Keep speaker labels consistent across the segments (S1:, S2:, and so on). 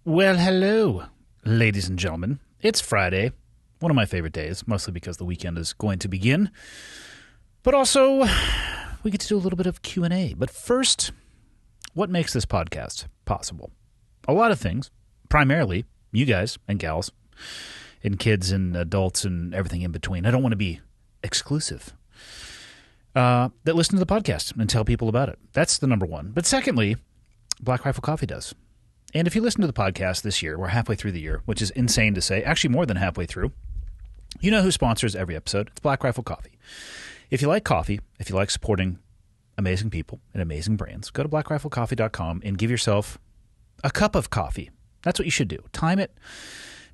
S1: Well, hello, ladies and gentlemen. It's Friday, one of my favorite days, mostly because the weekend is going to begin. But also, we get to do a little bit of Q&A. But first, what makes this podcast possible? A lot of things, primarily you guys and gals and kids and adults and everything in between. I don't want to be exclusive. That listen to the podcast and tell people about it. That's the number one. But secondly, Black Rifle Coffee does. And if you listen to the podcast this year, we're halfway through the year, which is insane to say, actually more than halfway through. You know who sponsors every episode. It's Black Rifle Coffee. If you like coffee, if you like supporting amazing people and amazing brands, go to blackriflecoffee.com and give yourself a cup of coffee. That's what you should do. Time it.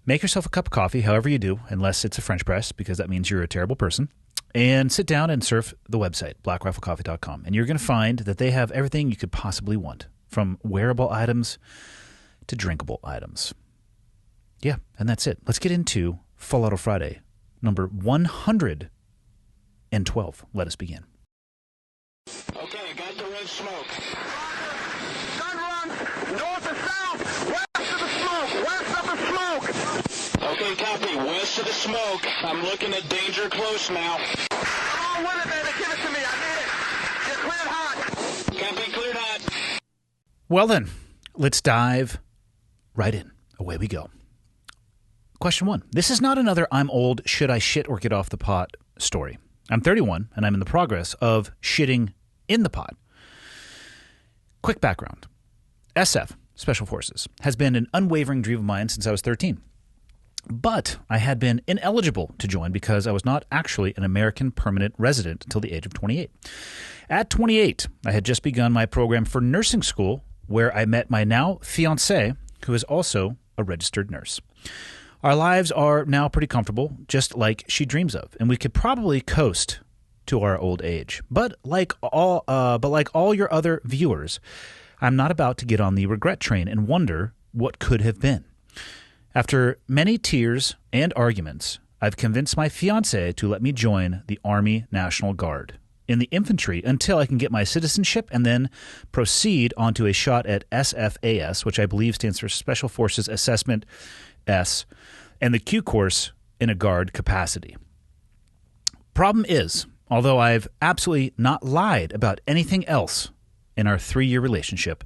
S1: Make yourself a cup of coffee, however you do, unless it's a French press, because that means you're a terrible person. And sit down and surf the website, blackriflecoffee.com. And you're going to find that they have everything you could possibly want, from wearable items to drinkable items. Yeah, and that's it. Let's get into Full Auto Friday, number 112. Let us begin.
S2: Okay, I got the red smoke. Gun run, north and south, west of the smoke, west of the smoke. Okay, copy, west of the smoke. I'm looking at danger close now. Come on with it, baby, give it to me, I need it. You're cleared hot. Copy, cleared hot.
S1: Well then, let's dive right in. Away we go. Question 1. This is not another I'm old, should I shit or get off the pot story. I'm 31, and I'm in the progress of shitting in the pot. Quick background. SF, Special Forces, has been an unwavering dream of mine since I was 13. But I had been ineligible to join because I was not actually an American permanent resident until the age of 28. At 28, I had just begun my program for nursing school, where I met my now fiancée, who is also a registered nurse. Our lives are now pretty comfortable, just like she dreams of, and we could probably coast to our old age. But like all your other viewers, I'm not about to get on the regret train and wonder what could have been. After many tears and arguments, I've convinced my fiancée to let me join the Army National Guard in the infantry until I can get my citizenship and then proceed onto a shot at SFAS, which I believe stands for Special Forces Assessment S, and the Q course in a guard capacity. Problem is, although I've absolutely not lied about anything else in our 3-year relationship,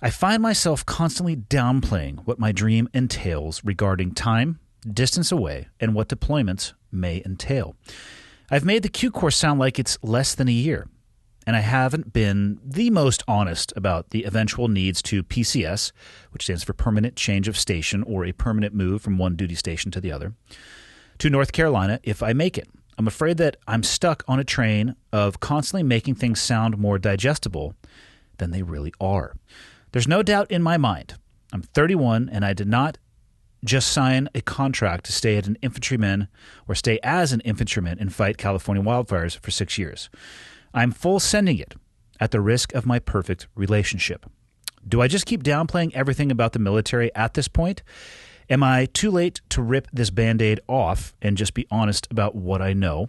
S1: I find myself constantly downplaying what my dream entails regarding time, distance away, and what deployments may entail. I've made the Q course sound like it's less than a year, and I haven't been the most honest about the eventual needs to PCS, which stands for Permanent Change of Station, or a permanent move from one duty station to the other, to North Carolina if I make it. I'm afraid that I'm stuck on a train of constantly making things sound more digestible than they really are. There's no doubt in my mind. I'm 31, and I did not just sign a contract to stay as an infantryman and fight California wildfires for 6 years. I'm full sending it at the risk of my perfect relationship. Do I just keep downplaying everything about the military at this point? Am I too late to rip this Band-Aid off and just be honest about what I know?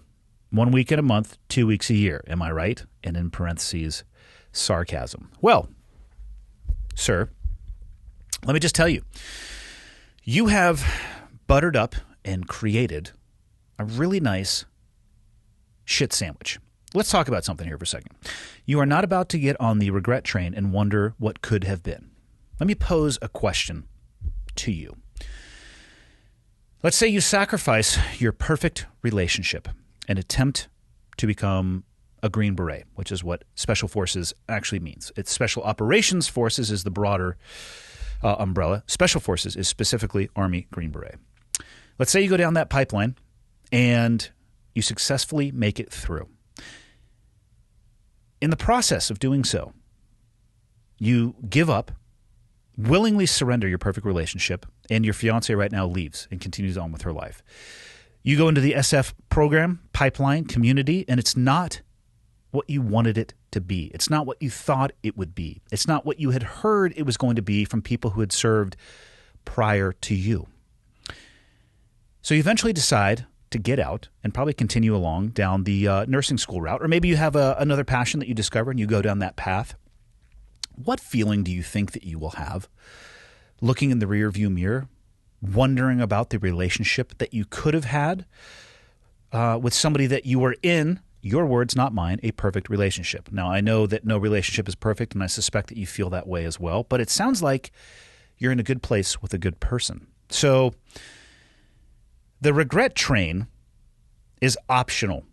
S1: 1 week in a month, 2 weeks a year. Am I right? And in parentheses, sarcasm. Well, sir, let me just tell you, you have buttered up and created a really nice shit sandwich. Let's talk about something here for a second. You are not about to get on the regret train and wonder what could have been. Let me pose a question to you. Let's say you sacrifice your perfect relationship and attempt to become a Green Beret, which is what Special Forces actually means. It's Special Operations Forces is the broader umbrella. Special Forces is specifically Army Green Beret. Let's say you go down that pipeline and you successfully make it through. In the process of doing so, you give up, willingly surrender your perfect relationship, and your fiancée right now leaves and continues on with her life. You go into the SF program, pipeline, community, and it's not what you wanted it to be. It's not what you thought it would be. It's not what you had heard it was going to be from people who had served prior to you. So you eventually decide to get out and probably continue along down the nursing school route, or maybe you have another passion that you discover and you go down that path. What feeling do you think that you will have looking in the rearview mirror, wondering about the relationship that you could have had with somebody that you were in, your words, not mine, a perfect relationship. Now, I know that no relationship is perfect, and I suspect that you feel that way as well, but it sounds like you're in a good place with a good person. So the regret train is optional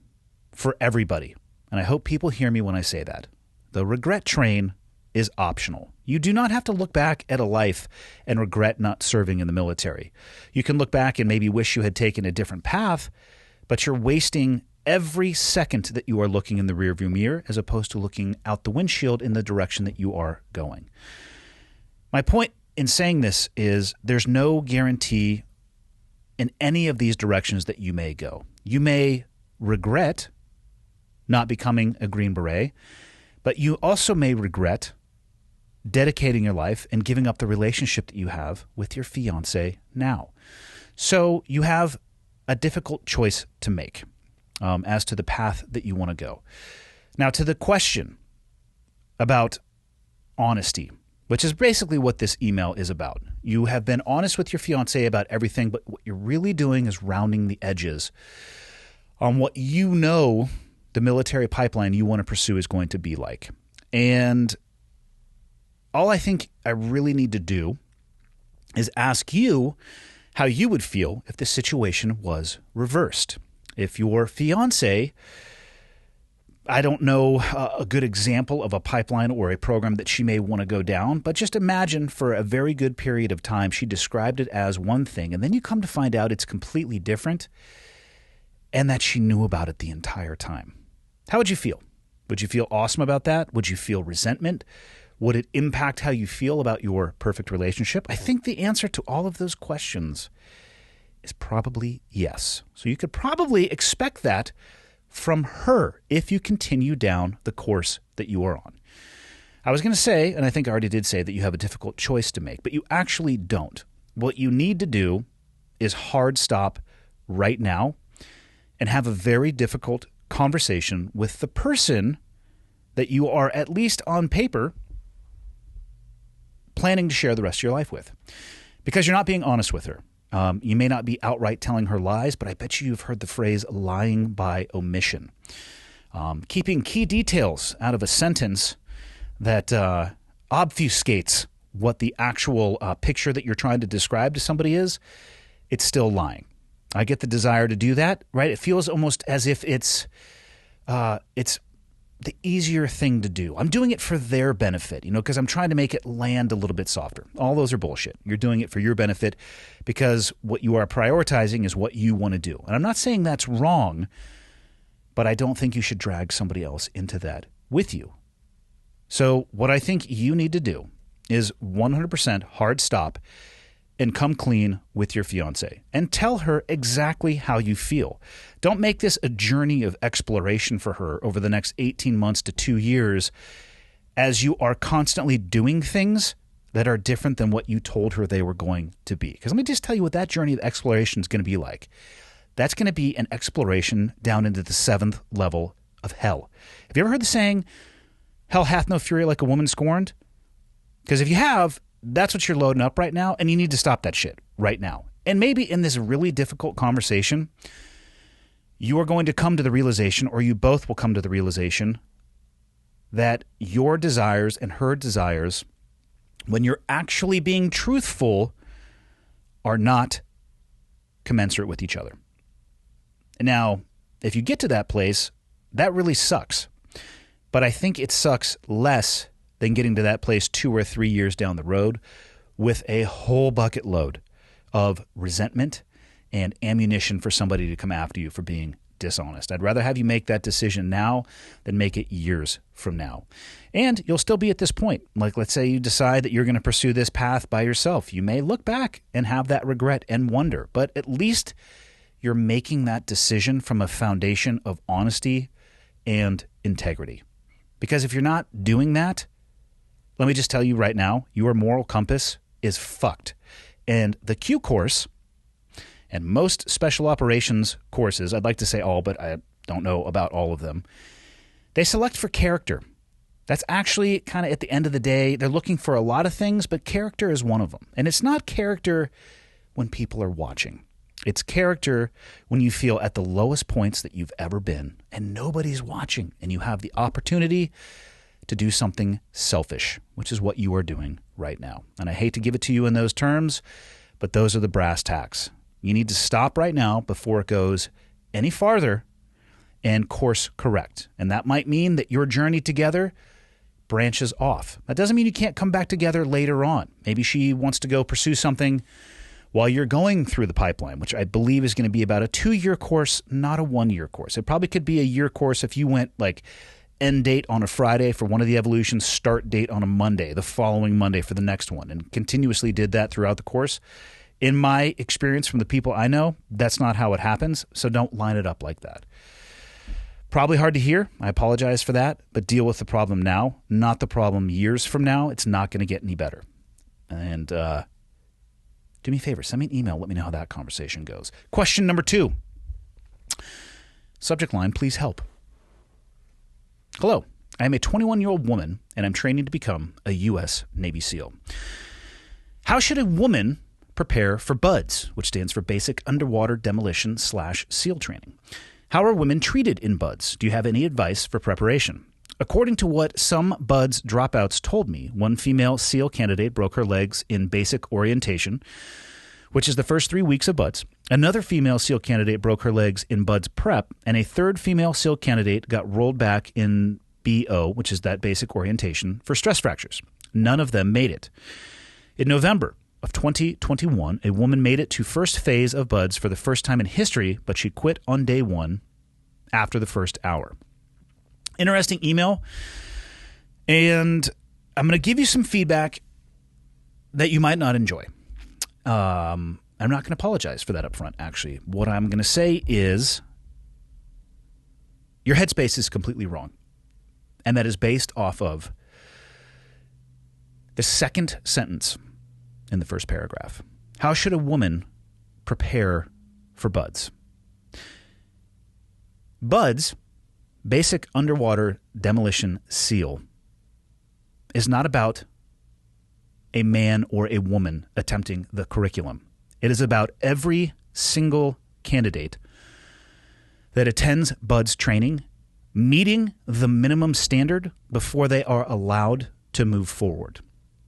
S1: for everybody, and I hope people hear me when I say that. The regret train is optional. You do not have to look back at a life and regret not serving in the military. You can look back and maybe wish you had taken a different path, but you're wasting every second that you are looking in the rearview mirror as opposed to looking out the windshield in the direction that you are going. My point in saying this is there's no guarantee in any of these directions that you may go. You may regret not becoming a Green Beret, but you also may regret dedicating your life and giving up the relationship that you have with your fiance now. So you have a difficult choice to make as to the path that you want to go. Now, to the question about honesty, which is basically what this email is about. You have been honest with your fiance about everything, but what you're really doing is rounding the edges on what you know the military pipeline you want to pursue is going to be like. And all I think I really need to do is ask you how you would feel if the situation was reversed. If your fiance, I don't know a good example of a pipeline or a program that she may want to go down, but just imagine for a very good period of time she described it as one thing, and then you come to find out it's completely different and that she knew about it the entire time. How would you feel? Would you feel awesome about that? Would you feel resentment? Would it impact how you feel about your perfect relationship? I think the answer to all of those questions is probably yes. So you could probably expect that from her if you continue down the course that you are on. I was going to say, and I think I already did say, that you have a difficult choice to make, but you actually don't. What you need to do is hard stop right now and have a very difficult conversation with the person that you are, at least on paper, planning to share the rest of your life with. Because you're not being honest with her. You may not be outright telling her lies, but I bet you've heard the phrase lying by omission. Keeping key details out of a sentence that obfuscates what the actual picture that you're trying to describe to somebody is, it's still lying. I get the desire to do that, right? It feels almost as if it's the easier thing to do. I'm doing it for their benefit, because I'm trying to make it land a little bit softer. All those are bullshit. You're doing it for your benefit because what you are prioritizing is what you want to do. And I'm not saying that's wrong, but I don't think you should drag somebody else into that with you. So what I think you need to do is 100% hard stop and come clean with your fiance and tell her exactly how you feel. Don't make this a journey of exploration for her over the next 18 months to 2 years as you are constantly doing things that are different than what you told her they were going to be. Because let me just tell you what that journey of exploration is going to be like. That's going to be an exploration down into the 7th level of hell. Have you ever heard the saying, hell hath no fury like a woman scorned? Because if you have, that's what you're loading up right now, and you need to stop that shit right now. And maybe in this really difficult conversation, you are going to come to the realization, or you both will come to the realization, that your desires and her desires, when you're actually being truthful, are not commensurate with each other. And now, if you get to that place, that really sucks. But I think it sucks less than getting to that place 2 or 3 years down the road with a whole bucket load of resentment and ammunition for somebody to come after you for being dishonest. I'd rather have you make that decision now than make it years from now. And you'll still be at this point. Like, let's say you decide that you're going to pursue this path by yourself. You may look back and have that regret and wonder, but at least you're making that decision from a foundation of honesty and integrity. Because if you're not doing that, let me just tell you right now, your moral compass is fucked. And the Q course and most special operations courses, I'd like to say all, but I don't know about all of them, they select for character. That's actually kind of at the end of the day, they're looking for a lot of things, but character is one of them. And it's not character when people are watching. It's character when you feel at the lowest points that you've ever been and nobody's watching and you have the opportunity to do something selfish, which is what you are doing right now. And I hate to give it to you in those terms, but those are the brass tacks. You need to stop right now before it goes any farther and course correct. And that might mean that your journey together branches off. That doesn't mean you can't come back together later on. Maybe she wants to go pursue something while you're going through the pipeline, which I believe is going to be about a 2-year course, not a 1-year course. It probably could be a year course if you went like end date on a Friday for one of the evolutions, start date on a Monday, the following Monday for the next one, and continuously did that throughout the course. In my experience from the people I know, that's not how it happens, so don't line it up like that. Probably hard to hear. I apologize for that, but deal with the problem now, not the problem years from now. It's not going to get any better. And do me a favor, send me an email. Let me know how that conversation goes. Question number 2. Subject line, please help. Hello, I am a 21-year-old woman, and I'm training to become a U.S. Navy SEAL. How should a woman prepare for BUDS, which stands for Basic Underwater Demolition / SEAL Training? How are women treated in BUDS? Do you have any advice for preparation? According to what some BUDS dropouts told me, one female SEAL candidate broke her legs in basic orientation, which is the first 3 weeks of BUDS. Another female SEAL candidate broke her legs in BUDS prep, and a third female SEAL candidate got rolled back in BO, which is that basic orientation, for stress fractures. None of them made it. In November of 2021, a woman made it to first phase of BUDS for the first time in history, but she quit on day 1 after the first hour. Interesting email, and I'm going to give you some feedback that you might not enjoy. I'm not going to apologize for that up front, actually. What I'm going to say is your headspace is completely wrong, and that is based off of the second sentence in the first paragraph. How should a woman prepare for BUDS? BUDS, Basic Underwater Demolition SEAL, is not about a man or a woman attempting the curriculum. It is about every single candidate that attends BUDS training meeting the minimum standard before they are allowed to move forward.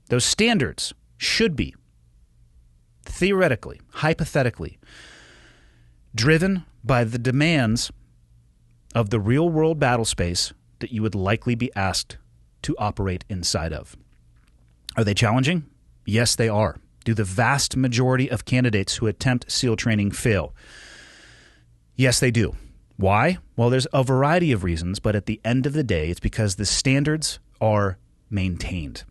S1: Those standards should be, theoretically, hypothetically, driven by the demands of the real-world battle space that you would likely be asked to operate inside of. Are they challenging? Yes, they are. Do the vast majority of candidates who attempt SEAL training fail? Yes, they do. Why? Well, there's a variety of reasons, but at the end of the day, it's because the standards are maintained.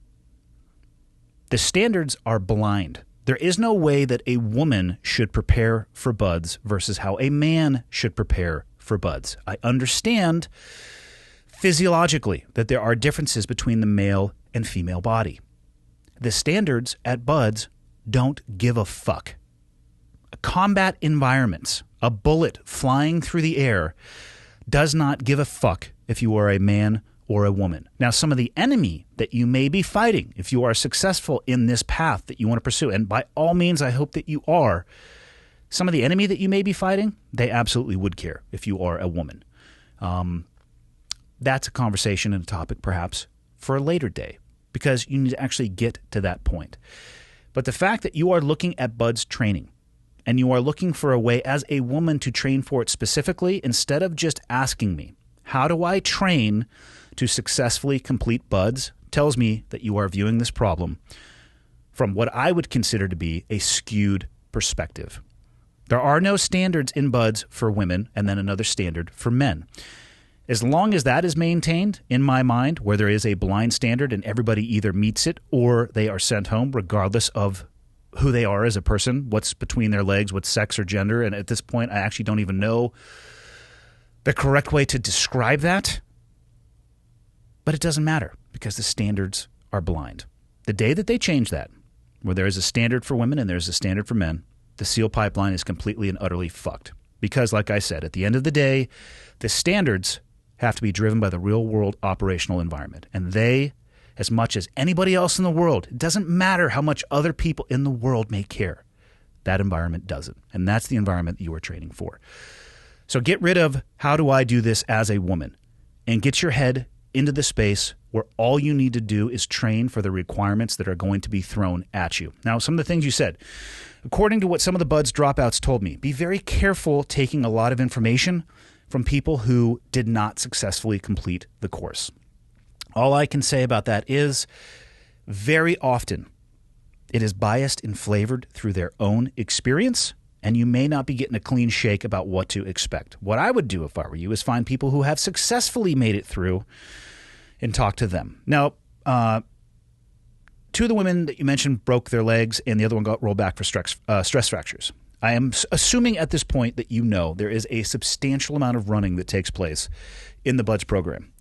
S1: The standards are blind. There is no way that a woman should prepare for BUDS versus how a man should prepare for BUDS. I understand physiologically that there are differences between the male and female body. The standards at BUDS don't give a fuck. Combat environments, a bullet flying through the air, does not give a fuck if you are a man or a woman. Now, some of the enemy that you may be fighting, if you are successful in this path that you want to pursue, and by all means, I hope that you are, some of the enemy that you may be fighting, they absolutely would care if you are a woman. That's a conversation and a topic perhaps for a later day, because you need to actually get to that point. But the fact that you are looking at BUDS training and you are looking for a way as a woman to train for it specifically, instead of just asking me, how do I train to successfully complete BUDS, tells me that you are viewing this problem from what I would consider to be a skewed perspective. There are no standards in BUDS for women and then another standard for men. As long as that is maintained, in my mind, where there is a blind standard and everybody either meets it or they are sent home regardless of who they are as a person, what's between their legs, what sex or gender, and at this point I actually don't even know the correct way to describe that. But it doesn't matter because the standards are blind. The day that they change that, where there is a standard for women and there's a standard for men, the SEAL pipeline is completely and utterly fucked. Because, like I said, at the end of the day, the standards have to be driven by the real-world operational environment. And they, as much as anybody else in the world, it doesn't matter how much other people in the world may care. That environment doesn't. And that's the environment that you are training for. So get rid of how do I do this as a woman and get your head into the space where all you need to do is train for the requirements that are going to be thrown at you. Now, some of the things you said, according to what some of the BUD/S dropouts told me, be very careful taking a lot of information from people who did not successfully complete the course. All I can say about that is very often it is biased and flavored through their own experience, and you may not be getting a clean shake about what to expect. What I would do if I were you is find people who have successfully made it through and talk to them. Now, two of the women that you mentioned broke their legs, and the other one got rolled back for stress fractures. I am assuming at this point that you know there is a substantial amount of running that takes place in the BUD/S program.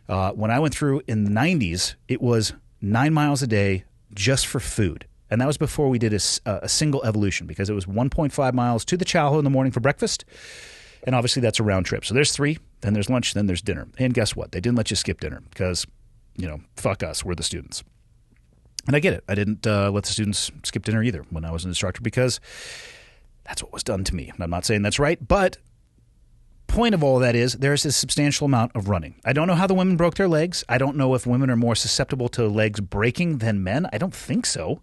S1: When I went through in the 90s, it was 9 miles a day just for food. And that was before we did a single evolution, because it was 1.5 miles to the chow in the morning for breakfast. And obviously that's a round trip. So there's 3, then there's lunch, then there's dinner. And guess what? They didn't let you skip dinner because, fuck us, we're the students. And I get it. I didn't let the students skip dinner either when I was an instructor because that's what was done to me. And I'm not saying that's right, but point of all of that is there's a substantial amount of running. I don't know how the women broke their legs. I don't know if women are more susceptible to legs breaking than men. I don't think so.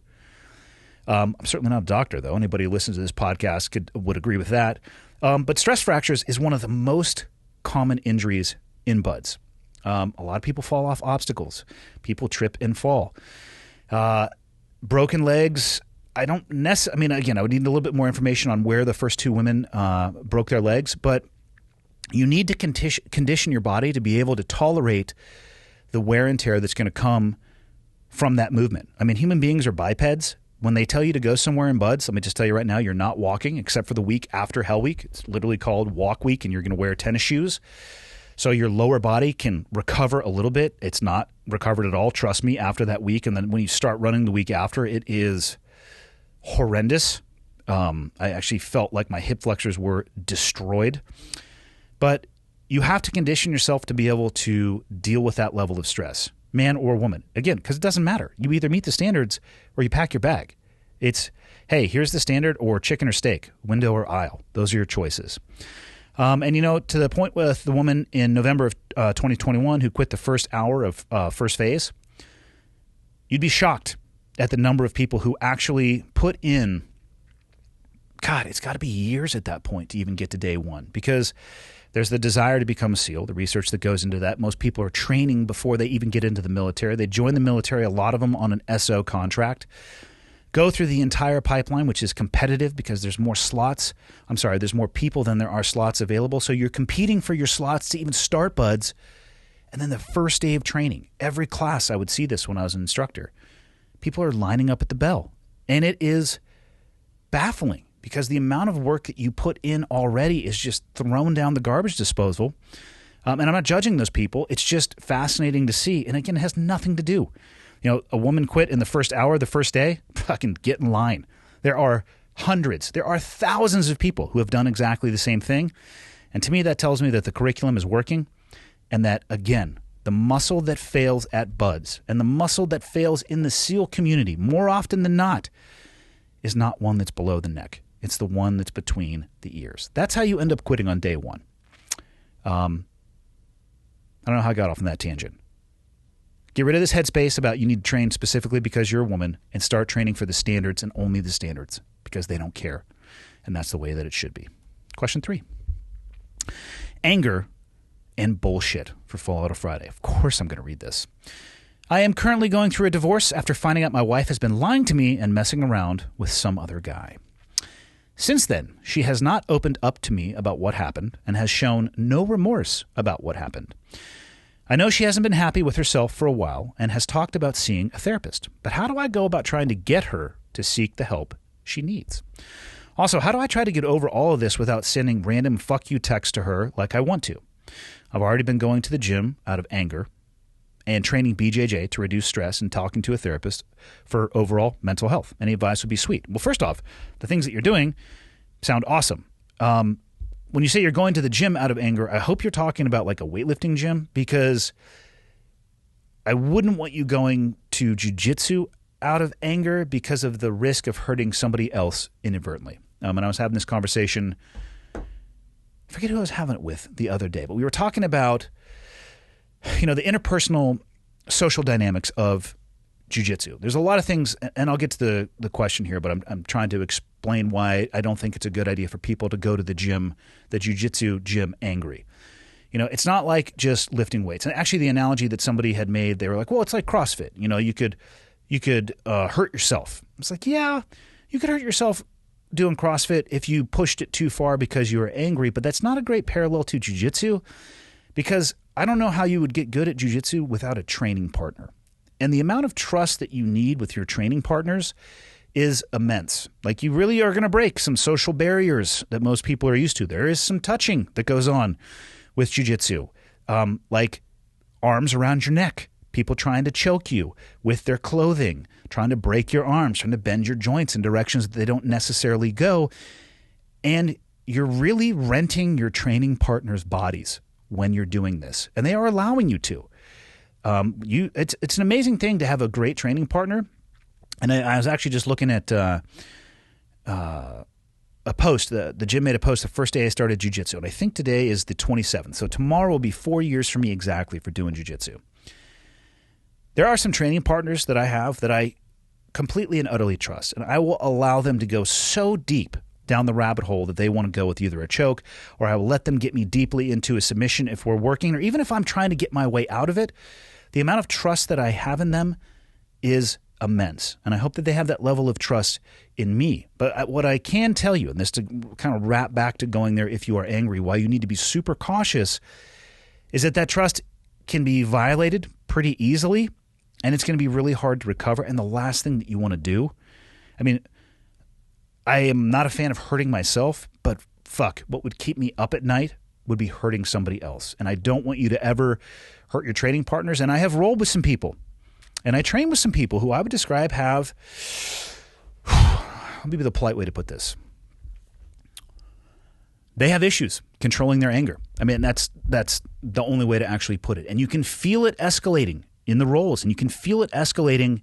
S1: I'm certainly not a doctor, though. Anybody who listens to this podcast would agree with that. But stress fractures is one of the most common injuries in BUD/S. A lot of people fall off obstacles. People trip and fall. Broken legs, I don't necessarily, again, I would need a little bit more information on where the first 2 women broke their legs, but you need to condition your body to be able to tolerate the wear and tear that's going to come from that movement. Human beings are bipeds. When they tell you to go somewhere in BUD/S, let me just tell you right now, you're not walking except for the week after Hell Week. It's literally called Walk Week, and you're going to wear tennis shoes. So your lower body can recover a little bit. It's not recovered at all, trust me, after that week. And then when you start running the week after, it is horrendous. I actually felt like my hip flexors were destroyed. But you have to condition yourself to be able to deal with that level of stress, man or woman. Again, because it doesn't matter. You either meet the standards or you pack your bag. It's, hey, here's the standard, or chicken or steak, window or aisle. Those are your choices. And, to the point with the woman in November of 2021 who quit the first hour of first phase, you'd be shocked at the number of people who actually put in, God, it's got to be years at that point to even get to day 1, because there's the desire to become a SEAL, the research that goes into that. Most people are training before they even get into the military. They join the military, a lot of them on an SO contract, go through the entire pipeline, which is competitive because there's more slots. There's more people than there are slots available. So you're competing for your slots to even start BUD/S. And then the first day of training, every class, I would see this when I was an instructor, people are lining up at the bell. And it is baffling, because the amount of work that you put in already is just thrown down the garbage disposal. And I'm not judging those people. It's just fascinating to see. And again, it has nothing to do. A woman quit in the first hour, the first day, fucking get in line. There are hundreds, there are thousands of people who have done exactly the same thing. And to me, that tells me that the curriculum is working, and that, again, the muscle that fails at BUD/S and the muscle that fails in the SEAL community, more often than not, is not one that's below the neck. It's the one that's between the ears. That's how you end up quitting on day 1. I don't know how I got off on that tangent. Get rid of this headspace about you need to train specifically because you're a woman, and start training for the standards and only the standards, because they don't care. And that's the way that it should be. Question 3. Anger and bullshit for Fallout of Friday. Of course I'm going to read this. I am currently going through a divorce after finding out my wife has been lying to me and messing around with some other guy. Since then, she has not opened up to me about what happened and has shown no remorse about what happened. I know she hasn't been happy with herself for a while and has talked about seeing a therapist. But how do I go about trying to get her to seek the help she needs? Also, how do I try to get over all of this without sending random fuck you texts to her like I want to? I've already been going to the gym out of anger and training BJJ to reduce stress and talking to a therapist for overall mental health. Any advice would be sweet. Well, first off, the things that you're doing sound awesome. when you say you're going to the gym out of anger, I hope you're talking about like a weightlifting gym, because I wouldn't want you going to jiu-jitsu out of anger because of the risk of hurting somebody else inadvertently. And I was having this conversation, I forget who I was having it with the other day, but we were talking about, the interpersonal social dynamics of jiu-jitsu. There's a lot of things, and I'll get to the question here, but I'm trying to explain why I don't think it's a good idea for people to go to the gym, the jiu-jitsu gym, angry. It's not like just lifting weights. And actually the analogy that somebody had made, they were like, well, it's like CrossFit. You could hurt yourself. It's like, yeah, you could hurt yourself doing CrossFit if you pushed it too far because you were angry, but that's not a great parallel to jiu-jitsu, because I don't know how you would get good at jiu-jitsu without a training partner. And the amount of trust that you need with your training partners is immense. Like, you really are going to break some social barriers that most people are used to. There is some touching that goes on with jiu-jitsu, like arms around your neck, people trying to choke you with their clothing, trying to break your arms, trying to bend your joints in directions that they don't necessarily go. And you're really renting your training partner's bodies when you're doing this, and they are allowing you to. It's an amazing thing to have a great training partner. And I was actually just looking at a post. The gym made a post the first day I started jiu-jitsu, and I think today is the 27th. So tomorrow will be 4 years for me exactly for doing jiu-jitsu. There are some training partners that I have that I completely and utterly trust, and I will allow them to go so deep down the rabbit hole that they want to go with either a choke, or I will let them get me deeply into a submission if we're working, or even if I'm trying to get my way out of it. The amount of trust that I have in them is immense, and I hope that they have that level of trust in me. But what I can tell you, and this to kind of wrap back to going there if you are angry, why you need to be super cautious, is that trust can be violated pretty easily, and it's going to be really hard to recover. And the last thing that you want to do, I am not a fan of hurting myself, but fuck, what would keep me up at night would be hurting somebody else. And I don't want you to ever hurt your training partners. And I have rolled with some people, and I train with some people who I would describe have, let me be the polite way to put this, they have issues controlling their anger. That's the only way to actually put it. And you can feel it escalating in the rolls, and you can feel it escalating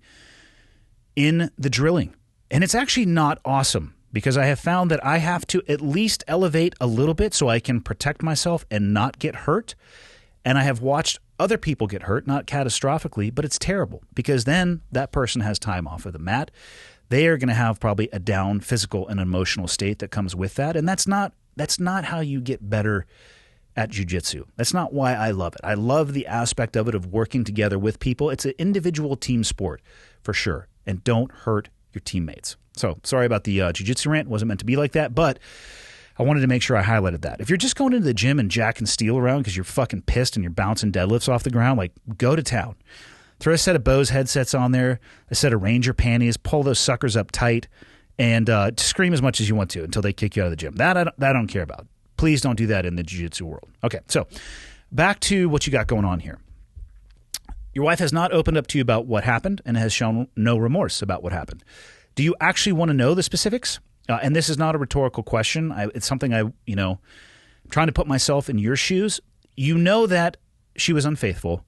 S1: in the drilling. And it's actually not awesome, because I have found that I have to at least elevate a little bit so I can protect myself and not get hurt. And I have watched other people get hurt, not catastrophically, but it's terrible, because then that person has time off of the mat. They are going to have probably a down physical and emotional state that comes with that. And that's not how you get better at jiu-jitsu. That's not why I love it. I love the aspect of it of working together with people. It's an individual team sport for sure. And don't hurt your teammates. So sorry about the jiu-jitsu rant. It wasn't meant to be like that, but I wanted to make sure I highlighted that. If you're just going into the gym and jacking steel around because you're fucking pissed and you're bouncing deadlifts off the ground, like, go to town. Throw a set of Bose headsets on there, a set of Ranger panties, pull those suckers up tight, and scream as much as you want to until they kick you out of the gym. That I don't care about. Please don't do that in the jiu-jitsu world. Okay, so back to what you got going on here. Your wife has not opened up to you about what happened and has shown no remorse about what happened. Do you actually want to know the specifics? And this is not a rhetorical question. It's something I'm trying to put myself in your shoes. You know that she was unfaithful.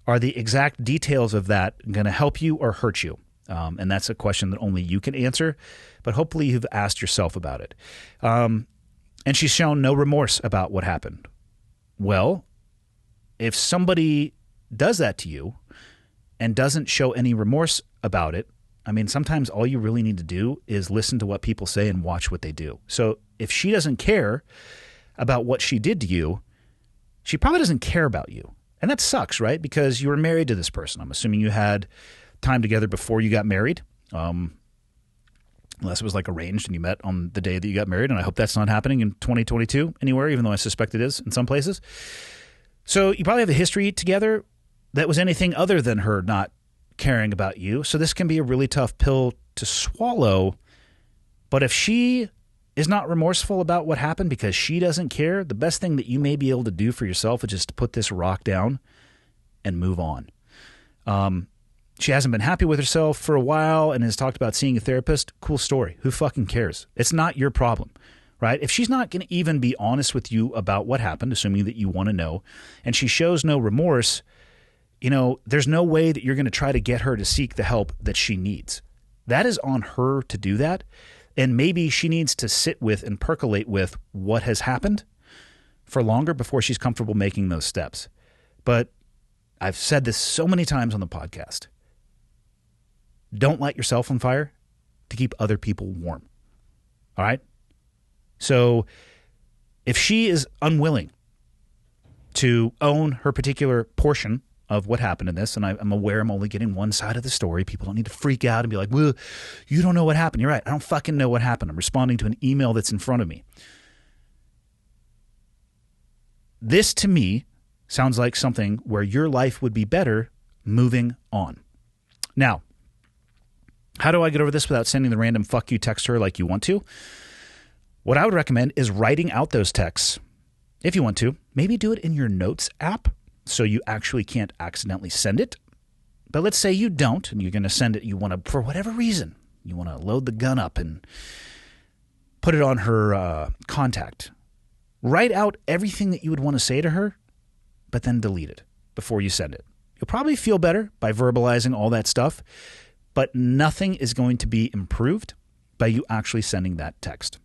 S1: Are the exact details of that going to help you or hurt you? And that's a question that only you can answer, but hopefully you've asked yourself about it. And she's shown no remorse about what happened. Well, if somebody does that to you and doesn't show any remorse about it, sometimes all you really need to do is listen to what people say and watch what they do. So if she doesn't care about what she did to you, she probably doesn't care about you. And that sucks, right? Because you were married to this person. I'm assuming you had time together before you got married, unless it was like arranged and you met on the day that you got married. And I hope that's not happening in 2022 anywhere, even though I suspect it is in some places. So you probably have a history together that was anything other than her not caring about you. So this can be a really tough pill to swallow. But if she is not remorseful about what happened because she doesn't care, the best thing that you may be able to do for yourself is just to put this rock down and move on. She hasn't been happy with herself for a while and has talked about seeing a therapist. Cool story. Who fucking cares? It's not your problem. right? If she's not going to even be honest with you about what happened, assuming that you want to know, and she shows no remorse, there's no way that you're going to try to get her to seek the help that she needs. That is on her to do that. And maybe she needs to sit with and percolate with what has happened for longer before she's comfortable making those steps. But I've said this so many times on the podcast. Don't light yourself on fire to keep other people warm. All right? So if she is unwilling to own her particular portion of what happened in this, and I'm aware I'm only getting one side of the story. People don't need to freak out and be like, well, you don't know what happened. You're right. I don't fucking know what happened. I'm responding to an email that's in front of me. This, to me, sounds like something where your life would be better moving on. Now, how do I get over this without sending the random fuck you text to her like you want to? What I would recommend is writing out those texts. If you want to, maybe do it in your notes app so you actually can't accidentally send it. But let's say you don't and you're going to send it. You want to, for whatever reason, you want to load the gun up and put it on her contact. Write out everything that you would want to say to her, but then delete it before you send it. You'll probably feel better by verbalizing all that stuff, but nothing is going to be improved by you actually sending that text.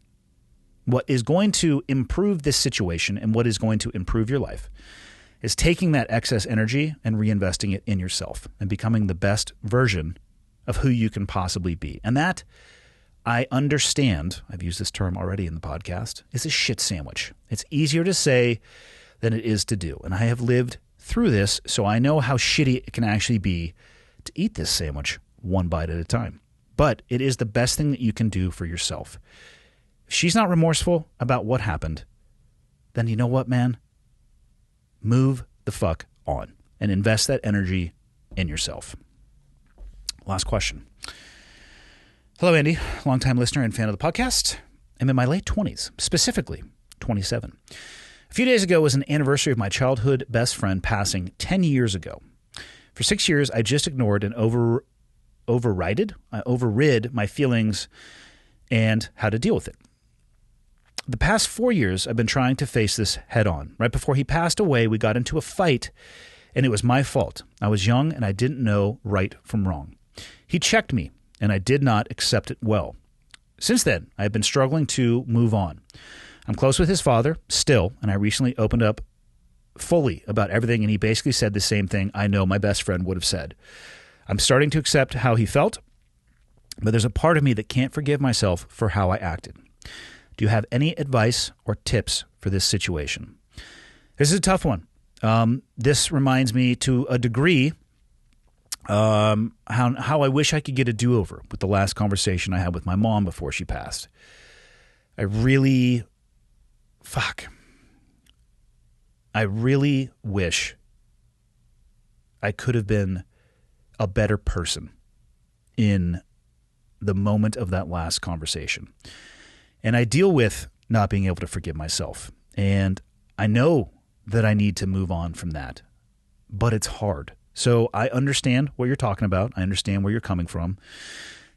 S1: What is going to improve this situation and what is going to improve your life is taking that excess energy and reinvesting it in yourself and becoming the best version of who you can possibly be. And that, I understand, I've used this term already in the podcast, is a shit sandwich. It's easier to say than it is to do. And I have lived through this, so I know how shitty it can actually be to eat this sandwich one bite at a time. But it is the best thing that you can do for yourself. If she's not remorseful about what happened, then you know what, man? Move the fuck on and invest that energy in yourself. Last question. Hello, Andy, longtime listener and fan of the podcast. I'm in my late 20s, specifically 27. A few days ago was an anniversary of my childhood best friend passing 10 years ago. For 6 years, I just ignored and overrid my feelings and how to deal with it. The past 4 years, I've been trying to face this head on. Right before he passed away, we got into a fight, and it was my fault. I was young, and I didn't know right from wrong. He checked me, and I did not accept it well. Since then, I have been struggling to move on. I'm close with his father, still, and I recently opened up fully about everything, and he basically said the same thing I know my best friend would have said. I'm starting to accept how he felt, but there's a part of me that can't forgive myself for how I acted. Do you have any advice or tips for this situation? This is a tough one. This reminds me to a degree how I wish I could get a do-over with the last conversation I had with my mom before she passed. I really wish I could have been a better person in the moment of that last conversation. And I deal with not being able to forgive myself. And I know that I need to move on from that, but it's hard. So I understand what you're talking about. I understand where you're coming from.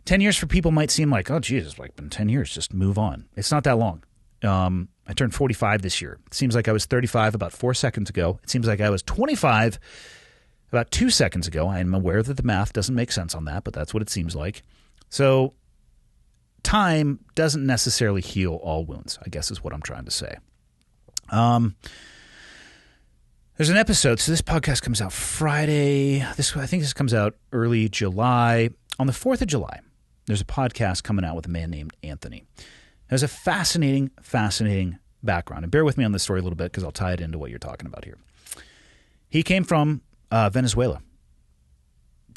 S1: 10 years for people might seem like, oh, Jesus, like been 10 years, just move on. It's not that long. I turned 45 this year. It seems like I was 35 about 4 seconds ago. It seems like I was 25 about 2 seconds ago. I am aware that the math doesn't make sense on that, but that's what it seems like. So time doesn't necessarily heal all wounds, I guess is what I'm trying to say. There's an episode. So this podcast comes out Friday. I think this comes out early July. On the 4th of July, there's a podcast coming out with a man named Anthony. There's a fascinating background. And bear with me on this story a little bit because I'll tie it into what you're talking about here. He came from Venezuela.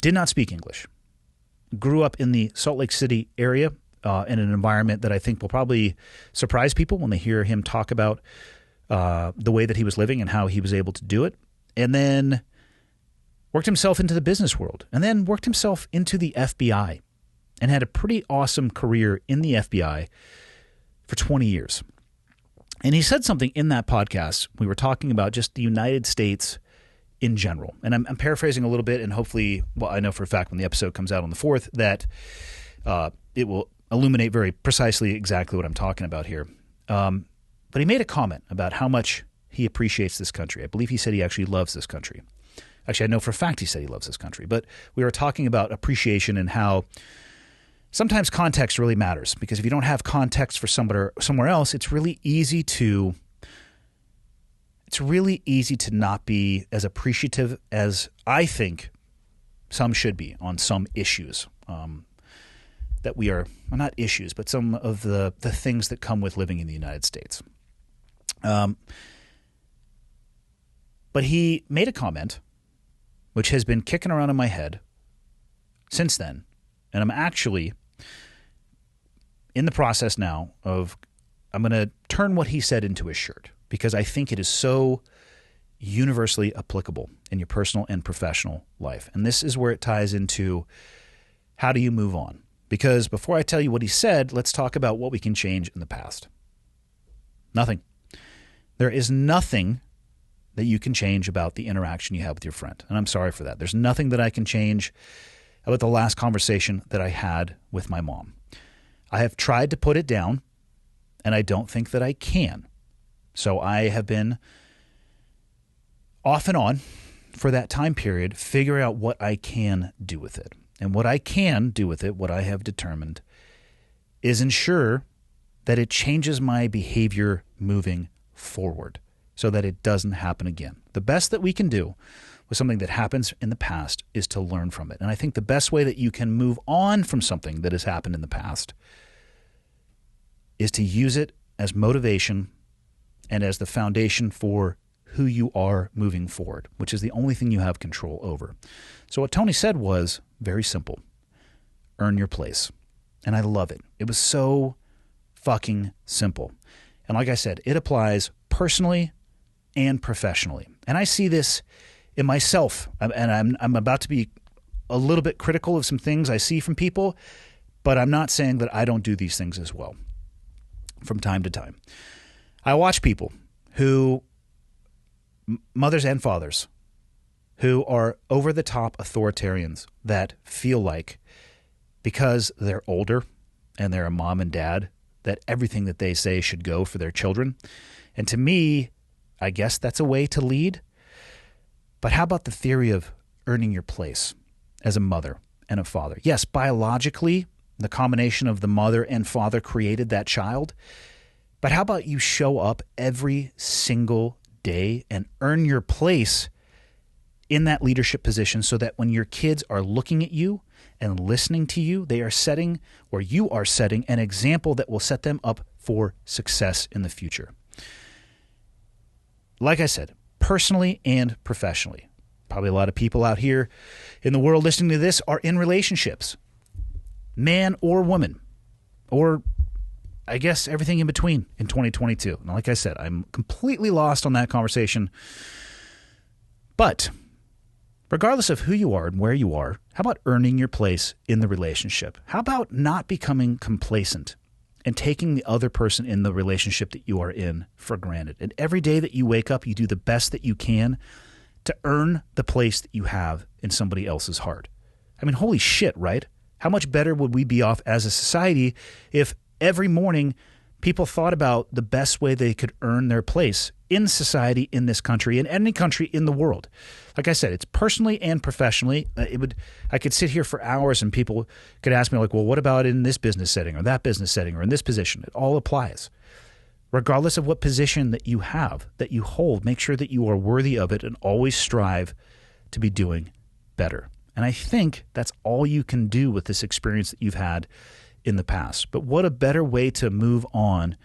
S1: Did not speak English. Grew up in the Salt Lake City area in an environment that I think will probably surprise people when they hear him talk about the way that he was living and how he was able to do it. And then worked himself into the business world. And then worked himself into the FBI. And had a pretty awesome career in the FBI for 20 years. And he said something in that podcast. We were talking about just the United States in general. And I'm paraphrasing a little bit, and hopefully, well, I know for a fact when the episode comes out on the 4th that it will illuminate very precisely exactly what I'm talking about here. But he made a comment about how much he appreciates this country. I believe he said he actually loves this country. Actually, I know for a fact he said he loves this country. But we were talking about appreciation and how sometimes context really matters, because if you don't have context for somewhere else, it's really easy to not be as appreciative as I think some should be on some issues that we are, well, not issues, but some of the things that come with living in the United States. But he made a comment which has been kicking around in my head since then, and I'm actually in the process now of I'm going to turn what he said into a shirt, because I think it is so universally applicable in your personal and professional life. And this is where it ties into how do you move on? Because before I tell you what he said, let's talk about what we can change in the past. Nothing. There is nothing that you can change about the interaction you have with your friend. And I'm sorry for that. There's nothing that I can change about the last conversation that I had with my mom. I have tried to put it down, and I don't think that I can. So I have been off and on for that time period, figuring out what I can do with it. And what I can do with it, what I have determined, is ensure that it changes my behavior moving forward so that it doesn't happen again. The best that we can do with something that happens in the past is to learn from it. And I think the best way that you can move on from something that has happened in the past is to use it as motivation and as the foundation for who you are moving forward, which is the only thing you have control over. So what Tony said was very simple. Earn your place. And I love it. It was so fucking simple. And like I said, it applies personally and professionally. And I see this in myself. And I'm about to be a little bit critical of some things I see from people, but I'm not saying that I don't do these things as well from time to time. I watch people who, mothers and fathers, who are over-the-top authoritarians that feel like because they're older and they're a mom and dad, that everything that they say should go for their children. And to me, I guess that's a way to lead. But how about the theory of earning your place as a mother and a father? Yes, biologically, the combination of the mother and father created that child. But how about you show up every single day and earn your place in that leadership position so that when your kids are looking at you and listening to you, they are setting, or you are setting, an example that will set them up for success in the future. Like I said, personally and professionally, probably a lot of people out here in the world listening to this are in relationships, man or woman, or I guess everything in between in 2022. And like I said, I'm completely lost on that conversation. But regardless of who you are and where you are, how about earning your place in the relationship? How about not becoming complacent and taking the other person in the relationship that you are in for granted? And every day that you wake up, you do the best that you can to earn the place that you have in somebody else's heart. I mean, holy shit, right? How much better would we be off as a society if every morning people thought about the best way they could earn their place in society, in this country, in any country in the world? Like I said, it's personally and professionally. I could sit here for hours and people could ask me like, well, what about in this business setting or that business setting or in this position? It all applies. Regardless of what position that you have, that you hold, make sure that you are worthy of it and always strive to be doing better. And I think that's all you can do with this experience that you've had in the past. But what a better way to move on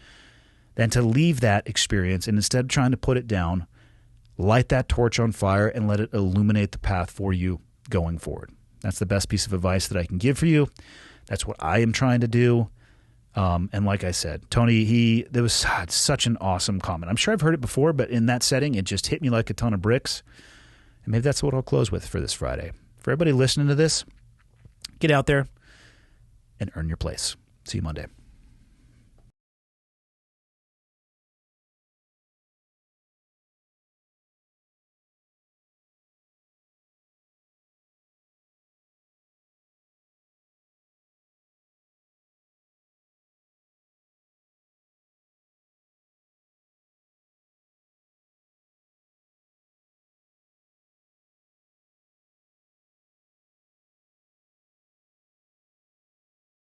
S1: than to leave that experience and instead of trying to put it down, light that torch on fire and let it illuminate the path for you going forward. That's the best piece of advice that I can give for you. That's what I am trying to do. And like I said, Tony, there was such an awesome comment. I'm sure I've heard it before, but in that setting, it just hit me like a ton of bricks. And maybe that's what I'll close with for this Friday. For everybody listening to this, get out there and earn your place. See you Monday.